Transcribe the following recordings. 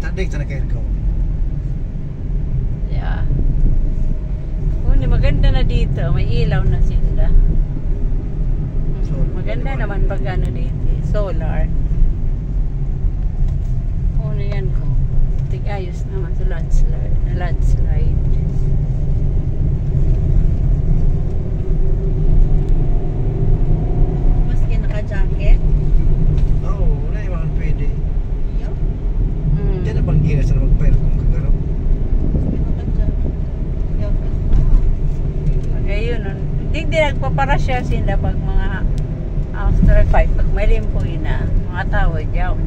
Sadik na kayo ko. Yeah. Maganda na dito. May ilaw na sila. Maganda naman pag ano dito. Solar. Ano yan ko. Tig-ayos naman sa landslide. Maski naka-jacket? Oo, wala yung mga pwede. Diyan na bang gira sa magpayro kung kagaraw? Ayun, hindi nagpaparasya sila pag mga after 5, pag may limpoy na, mga tao dyan.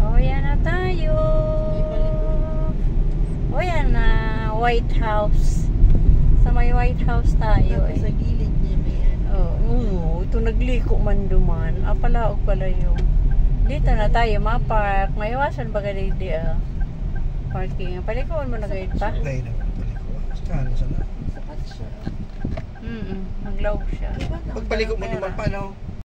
Oh, yan na tayo. Oh, yan na. White House. Sa may White House tayo Sa gilid niya may ano. Ito nagliko man duman. Palaog pala yung. Dito na tayo ma-park. May iwasan ba ganun di parking. Palikuan mo na kayo pa? Dahil na paliko. Saan na? Sapat siya. Naglaog siya. Pagpaliko mo naman pa, no?